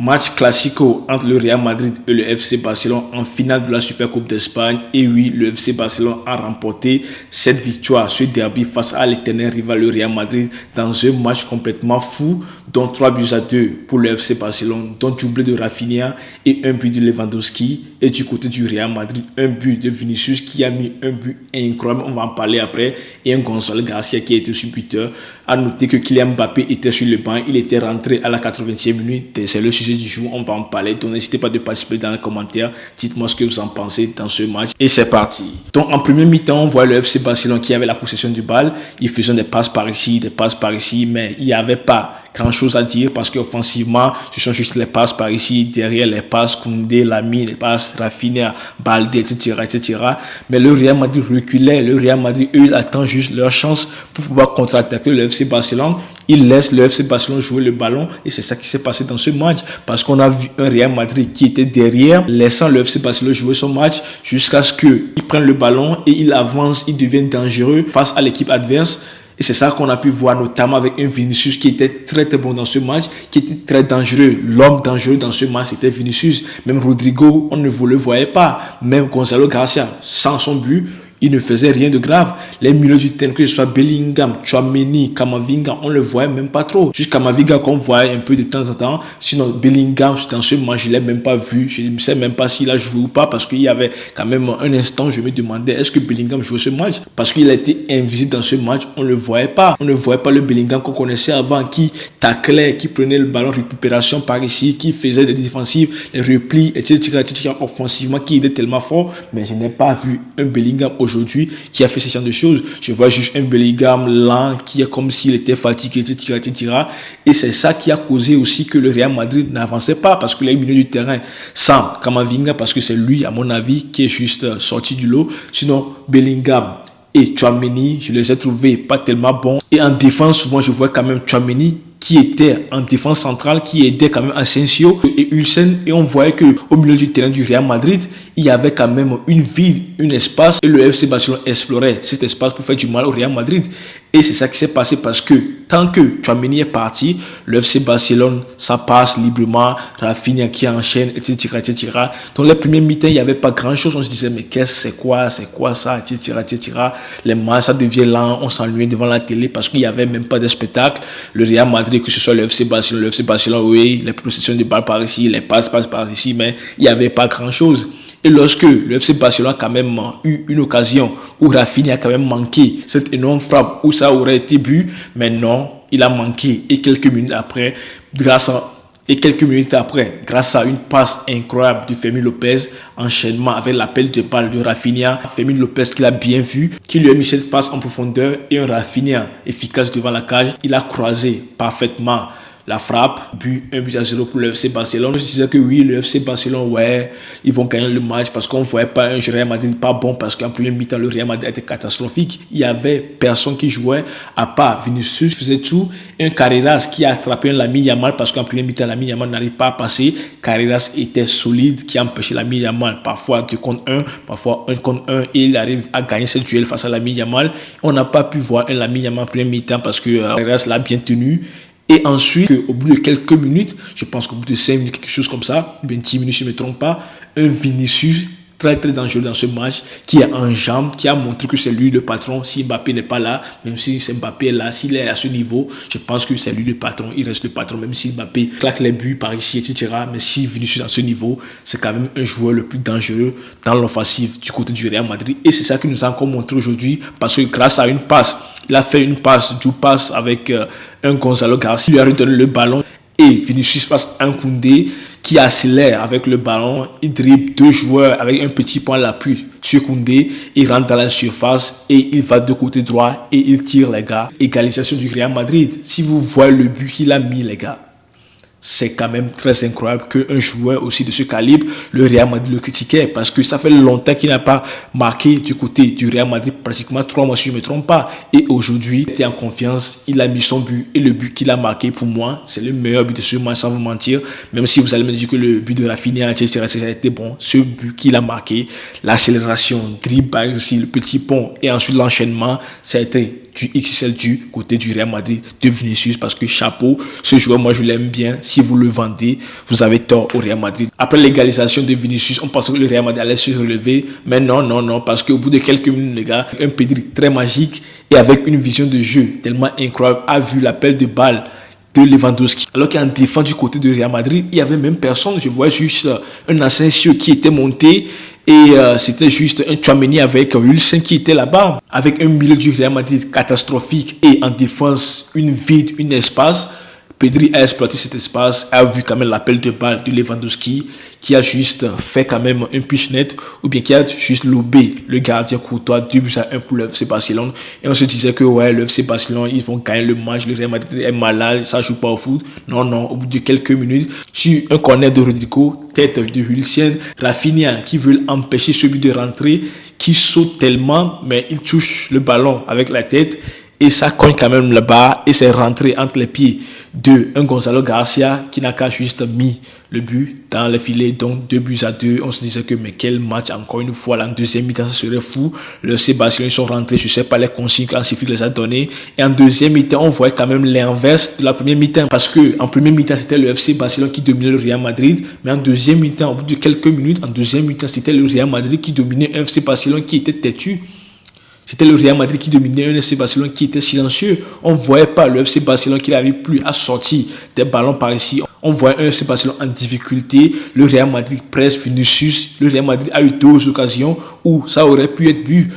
Match classico entre le Real Madrid et le FC Barcelone en finale de la Supercoupe d'Espagne. Et oui, le FC Barcelone a remporté cette victoire, ce derby face à l'éternel rival le Real Madrid dans un match complètement fou, dont 3-2 pour le FC Barcelone, dont doublé de Rafinha et un but de Lewandowski. Et du côté du Real Madrid, un but de Vinicius qui a mis un but incroyable, on va en parler après, et un Gonzalo Garcia qui a été sur buteur. À noter que Kylian Mbappé était sur le banc, il était rentré à la 80e minute, c'est le sujet du jour, on va en parler. Donc n'hésitez pas de participer dans les commentaires, dites-moi ce que vous en pensez dans ce match. Et c'est parti. Donc en première mi-temps, on voit le FC Barcelone qui avait la possession du bal, ils faisaient des passes par ici, mais il n'y avait pas grand chose à dire parce qu'offensivement, ce sont juste les passes par ici, derrière les passes Koundé, Lamine, les passes Rafinha, Balde, etc. Mais le Real Madrid reculait, le Real Madrid, eux, ils attendent juste leur chance pour pouvoir contre-attaquer le FC Barcelone. Ils laissent le FC Barcelone jouer le ballon et c'est ça qui s'est passé dans ce match parce qu'on a vu un Real Madrid qui était derrière, laissant le FC Barcelone jouer son match jusqu'à ce qu'ils prennent le ballon et ils avancent, ils deviennent dangereux face à l'équipe adverse. Et c'est ça qu'on a pu voir notamment avec un Vinicius qui était très bon dans ce match, qui était très dangereux. L'homme dangereux dans ce match, c'était Vinicius. Même Rodrigo, on ne le voyait pas. Même Gonzalo Garcia, sans son but, il ne faisait rien de grave. Les milieux du terrain, que ce soit Bellingham, Tchouaméni, Camavinga, on ne le voyait même pas trop. Juste Camavinga qu'on voyait un peu de temps en temps. Sinon, Bellingham, dans ce match, je ne l'ai même pas vu. Je ne sais même pas s'il a joué ou pas parce qu'il y avait quand même un instant, je me demandais, est-ce que Bellingham jouait ce match? Parce qu'il a été invisible dans ce match, on ne le voyait pas. On ne voyait pas le Bellingham qu'on connaissait avant, qui taclait, qui prenait le ballon, récupération par ici, qui faisait des défensives, les replis, etc. offensivement, qui était tellement fort. Mais je n'ai pas vu un Bellingham aujourd'hui qui a fait ce genre de choses. Je vois juste un Bellingham lent qui est comme s'il était fatigué, etc. Et c'est ça qui a causé aussi que le Real Madrid n'avançait pas parce que les milieux du terrain sans Camavinga, parce que c'est lui, à mon avis, qui est juste sorti du lot. Sinon, Bellingham et Tchouaméni, je les ai trouvés pas tellement bons. Et en défense, souvent, je vois quand même Tchouaméni qui était en défense centrale, qui aidait quand même Asensio et Hülsen. Et on voyait qu'au milieu du terrain du Real Madrid, il y avait quand même une vide, un espace. Et le FC Barcelone explorait cet espace pour faire du mal au Real Madrid. Et c'est ça qui s'est passé parce que tant que Tchouaméni est parti, le FC Barcelone, ça passe librement. Rafinha qui enchaîne, etc. Dans les premiers mi-temps, il n'y avait pas grand-chose. On se disait, mais c'est quoi ça, etc. Les matchs, ça devient lent. On s'ennuyait devant la télé parce qu'il n'y avait même pas de spectacle. Le Real Madrid, que ce soit le FC Barcelone, oui, les possessions de balles par ici, les passes par ici, mais il n'y avait pas grand-chose. Et lorsque le FC Barcelone a quand même eu une occasion où Rafinha a quand même manqué cette énorme frappe où ça aurait été but, mais non, il a manqué. Et quelques minutes après, grâce à une passe incroyable de Fermín López, enchaînement avec l'appel de balle de Rafinha, Fermín López qui l'a bien vu, qui lui a mis cette passe en profondeur et un Rafinha efficace devant la cage, il a croisé parfaitement la frappe, un but à 0 pour le FC Barcelone. Je disais que oui, le FC Barcelone, ouais, ils vont gagner le match parce qu'on ne voyait pas un Real Madrid pas bon parce qu'en premier mi-temps, le Real Madrid était catastrophique. Il n'y avait personne qui jouait à part Vinicius, faisait tout. Un Carreras qui a attrapé un Lamine Yamal parce qu'en premier mi-temps, Lamine Yamal n'arrive pas à passer. Carreras était solide qui empêchait Lamine Yamal parfois 2 contre 1, parfois 1 contre 1 et il arrive à gagner ce duel face à Lamine Yamal. On n'a pas pu voir un Lamine Yamal en premier mi-temps parce que Carreras l'a bien tenu. Et ensuite, au bout de quelques minutes, je pense qu'au bout de 5 minutes, quelque chose comme ça, 10 minutes, je ne me trompe pas, un Vinicius très dangereux dans ce match, qui est en jambes, qui a montré que c'est lui le patron. Si Mbappé n'est pas là, même si Mbappé est là, s'il est à ce niveau, je pense que c'est lui le patron. Il reste le patron, même si Mbappé claque les buts par ici, etc. Mais si Vinicius est à ce niveau, c'est quand même un joueur le plus dangereux dans l'offensive du côté du Real Madrid. Et c'est ça qui nous a encore montré aujourd'hui, parce que grâce à une passe, il a fait une passe, du passe avec un Gonzalo Garcia, il lui a redonné le ballon. Et Vinicius passe un Koundé qui accélère avec le ballon. Il dribble 2 joueurs avec un petit point à l'appui sur Koundé. Il rentre dans la surface et il va de côté droit et il tire, les gars. Égalisation du Real Madrid. Si vous voyez le but qu'il a mis, les gars, c'est quand même très incroyable qu'un joueur aussi de ce calibre, le Real Madrid le critiquait parce que ça fait longtemps qu'il n'a pas marqué du côté du Real Madrid, pratiquement 3 mois si je ne me trompe pas. Et aujourd'hui, il était en confiance, il a mis son but et le but qu'il a marqué pour moi, c'est le meilleur but de ce match sans vous mentir. Même si vous allez me dire que le but de Rafinha, etc., ça a été bon, ce but qu'il a marqué, l'accélération, dribble par ici, le petit pont et ensuite l'enchaînement, ça a été du XXL du côté du Real Madrid de Vinicius, parce que chapeau, ce joueur, moi je l'aime bien. Si vous le vendez, vous avez tort au Real Madrid. Après l'égalisation de Vinicius, on pensait que le Real Madrid allait se relever, mais non, parce qu'au bout de quelques minutes, les gars, un Pedri très magique et avec une vision de jeu tellement incroyable a vu l'appel de balle de Lewandowski. Alors qu'en défense du côté de Real Madrid, il n'y avait même personne. Je voyais juste un Asensio qui était monté et c'était juste un Tchouaméni avec Wilson qui était là-bas. Avec un milieu du Real Madrid catastrophique et en défense, une vide, un espace. Pedri a exploité cet espace, a vu quand même l'appel de balle de Lewandowski qui a juste fait quand même un pitch net ou bien qui a juste lobé le gardien Courtois 2-1 pour le FC Barcelone. Et on se disait que ouais, le FC Barcelone, ils vont gagner le match, le Real Madrid est malade, ça joue pas au foot. Non, au bout de quelques minutes, sur un corner de Rodrigo, tête de Wilson, Rafinha qui veut empêcher celui de rentrer, qui saute tellement, mais il touche le ballon avec la tête et ça cogne quand même là-bas et c'est rentré entre les pieds de un Gonzalo Garcia qui n'a qu'à juste mis le but dans le filet, donc 2-2. On se disait que mais quel match encore une fois, la deuxième mi-temps ça serait fou. Le FC Barcelone, ils sont rentrés, je sais pas les consignes qu'Hansi Flick les a donné, et en deuxième mi-temps on voyait quand même l'inverse de la première mi-temps, parce que en première mi-temps c'était le FC Barcelone qui dominait le Real Madrid, mais en deuxième mi-temps, au bout de quelques minutes, en deuxième mi-temps c'était le Real Madrid qui dominait un FC Barcelone qui était têtu. C'était le Real Madrid qui dominait un FC Barcelone qui était silencieux. On ne voyait pas le FC Barcelone qui n'arrive plus à sortir des ballons par ici. On voyait un FC Barcelone en difficulté. Le Real Madrid presse Vinicius. Le Real Madrid a eu 2 occasions où ça aurait pu être but.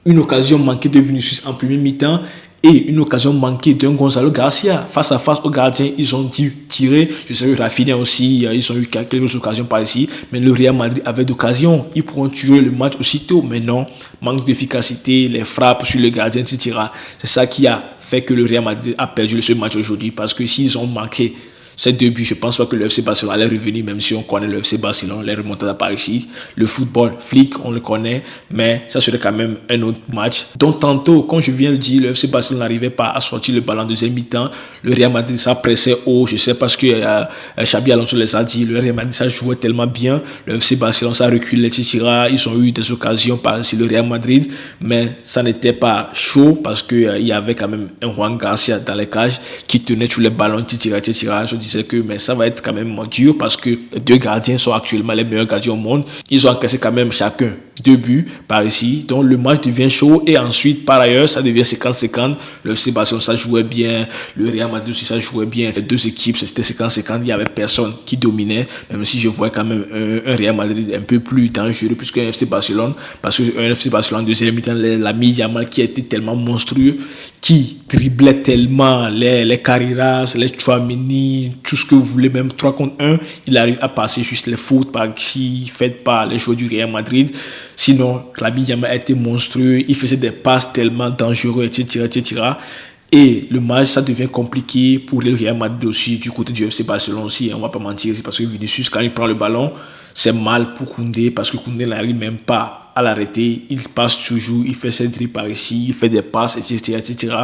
Une occasion manquée de Vinicius en premier mi-temps et une occasion manquée d'un Gonzalo Garcia. Face à face au gardien, ils ont dû tirer. Je sais que Rafinha aussi, ils ont eu quelques occasions par ici, mais le Real Madrid avait d'occasions. Ils pourront tuer le match aussitôt, mais non, manque d'efficacité, les frappes sur le gardien, etc. C'est ça qui a fait que le Real Madrid a perdu ce match aujourd'hui, parce que s'ils ont marqué ces 2 buts, je ne pense pas que le FC Barcelone allait revenir, même si on connaît le FC Barcelone, les remontades par ici. Le football, Flick, on le connaît, mais ça serait quand même un autre match. Donc tantôt, comme je viens de dire, le FC Barcelone n'arrivait pas à sortir le ballon en deuxième mi-temps. Le Real Madrid, ça pressait haut, je sais pas ce que Xabi Alonso les a dit. Le Real Madrid, ça jouait tellement bien. Le FC Barcelone, ça reculait, etc. Ils ont eu des occasions par ici, le Real Madrid, mais ça n'était pas chaud parce qu'il y avait quand même un Juan Garcia dans les cages qui tenait tous les ballons, etc. Je disais que mais ça va être quand même dur parce que les 2 gardiens sont actuellement les meilleurs gardiens au monde. Ils ont encaissé quand même chacun 2 buts par ici. Donc le match devient chaud et ensuite par ailleurs ça devient 50-50. Le FC Barcelone ça jouait bien, le Real Madrid aussi ça jouait bien. Les 2 équipes c'était 50-50, il n'y avait personne qui dominait, même si je voyais quand même un Real Madrid un peu plus dangereux plus qu'un FC Barcelone, parce qu'un FC Barcelone en deuxième mi-temps, l'ami Yamal qui était tellement monstrueux, qui driblait tellement les Carreras, les Tchouaméni, tout ce que vous voulez, même 3 contre 1, il arrive à passer juste les fautes par ici, faites par les joueurs du Real Madrid. Sinon, Lamine Yamal a été monstrueux, il faisait des passes tellement dangereuses, etc. Et le match, ça devient compliqué pour le Real Madrid aussi, du côté du FC Barcelone aussi, on va pas mentir, c'est parce que Vinicius, quand il prend le ballon, c'est mal pour Koundé, parce que Koundé n'arrive même pas à l'arrêter, il passe toujours, il fait ses dribbles par ici, il fait des passes, etc.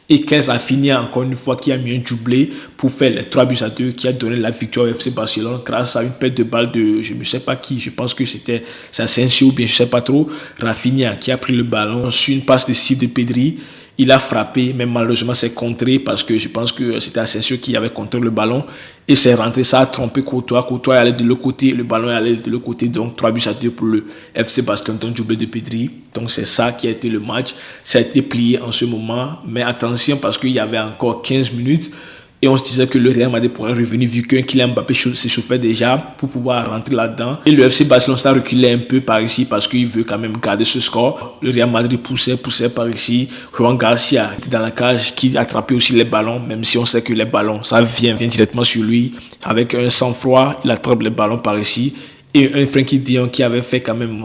Et quel Rafinha, encore une fois, qui a mis un doublé pour faire les 3-2, qui a donné la victoire au FC Barcelone grâce à une perte de balle de, je ne sais pas qui, je pense que c'était Asensio ou bien je ne sais pas trop. Rafinha qui a pris le ballon sur une passe décisive de Pedri. Il a frappé, mais malheureusement c'est contré parce que je pense que c'était Asensio qui avait contré le ballon et c'est rentré, ça a trompé Courtois. Courtois est allé de l'autre côté, le ballon est allé de l'autre côté, donc 3-2 pour le FC Barcelone, donc doublé de Pedri. Donc c'est ça qui a été le match, ça a été plié en ce moment, mais attention parce qu'il y avait encore 15 minutes et on se disait que le Real Madrid pourrait revenir vu qu'un Kylian Mbappé s'échauffait déjà pour pouvoir rentrer là-dedans. Et le FC Barcelone s'est reculé un peu par ici parce qu'il veut quand même garder ce score. Le Real Madrid poussait par ici. Juan Garcia était dans la cage qui attrapait aussi les ballons, même si on sait que les ballons, ça vient directement sur lui. Avec un sang-froid, il attrape les ballons par ici. Et un Frenkie de Jong qui avait fait quand même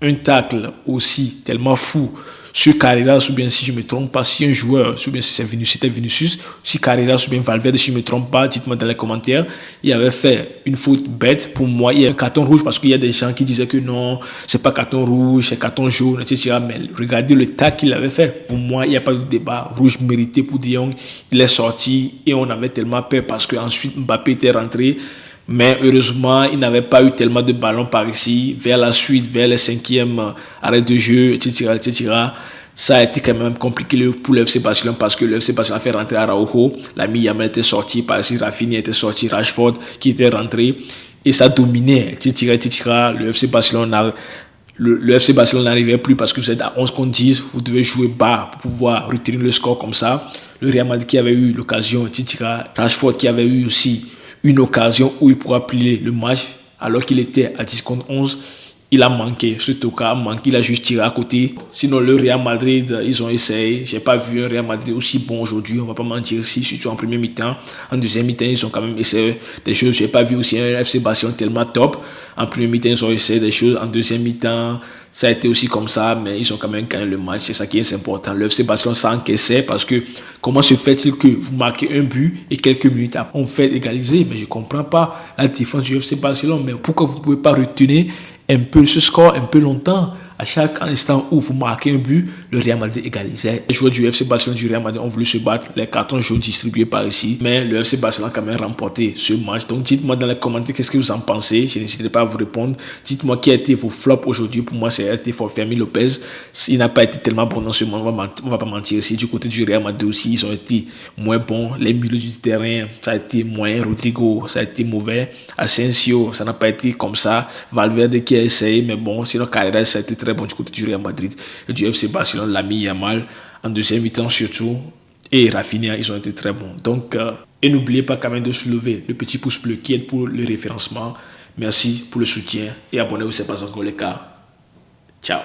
un tacle aussi tellement fou sur Carreras, ou bien si je ne me trompe pas, si un joueur, ou bien si c'était Vinicius, si Carreras ou bien Valverde, si je ne me trompe pas, dites-moi dans les commentaires, il avait fait une faute bête. Pour moi, il y a un carton rouge parce qu'il y a des gens qui disaient que non, c'est pas carton rouge, c'est carton jaune, etc. Mais regardez le tacle qu'il avait fait. Pour moi, il n'y a pas de débat. Rouge mérité pour De Jong. Il est sorti et on avait tellement peur parce qu'ensuite Mbappé était rentré. Mais heureusement, il n'avait pas eu tellement de ballons par ici. Vers la suite, vers les 5e arrêts de jeu, etc. Ça a été quand même compliqué pour le FC Barcelone parce que le FC Barcelone a fait rentrer Araujo, l'ami Yamal était sorti, par ici Rafinha était sorti, Rashford qui était rentré et ça dominait. Titira, le FC Barcelone n'arrivait plus parce que vous êtes à 11 contre 10, vous devez jouer bas pour pouvoir retenir le score comme ça. Le Real Madrid qui avait eu l'occasion, Titira, Rashford qui avait eu aussi une occasion où il pourra plier le match alors qu'il était à 10 contre 11. Il a manqué, ce Toka a manqué, il a juste tiré à côté. Sinon, le Real Madrid, ils ont essayé. Je n'ai pas vu un Real Madrid aussi bon aujourd'hui, on ne va pas mentir ici, surtout en premier mi-temps. En deuxième mi-temps, ils ont quand même essayé des choses. Je n'ai pas vu aussi un FC Barcelone tellement top. En premier mi-temps, ils ont essayé des choses. En deuxième mi-temps, ça a été aussi comme ça, mais ils ont quand même gagné le match. C'est ça qui est important. Le FC Barcelone s'encaissait parce que comment se fait-il que vous marquez un but et quelques minutes après, on fait égaliser? Mais je ne comprends pas la défense du FC Barcelone. Mais pourquoi vous ne pouvez pas retenir un peu ce score, un peu longtemps? À chaque instant où vous marquez un but, le Real Madrid égalisait. Les joueurs du FC Barcelone du Real Madrid ont voulu se battre. Les cartons jaunes distribués par ici. Mais le FC Barcelone a quand même remporté ce match. Donc dites-moi dans les commentaires qu'est-ce que vous en pensez. Je n'hésiterai pas à vous répondre. Dites-moi qui a été vos flops aujourd'hui. Pour moi, ça a été Fermín Lopez. Il n'a pas été tellement bon dans ce moment. On ne va pas mentir ici. Du côté du Real Madrid aussi, ils ont été moins bons. Les milieux du terrain, ça a été moyen. Rodrigo, ça a été mauvais. Asensio, ça n'a pas été comme ça. Valverde qui a essayé. Mais bon, sinon Carreras, ça a été très bon du côté du Real Madrid et du FC Barcelone. L'ami Yamal en deuxième mi-temps surtout et Rafinha, ils ont été très bons. Donc et n'oubliez pas quand même de soulever le petit pouce bleu qui aide pour le référencement. Merci pour le soutien et abonnez-vous si ce n'est pas encore le cas. Ciao.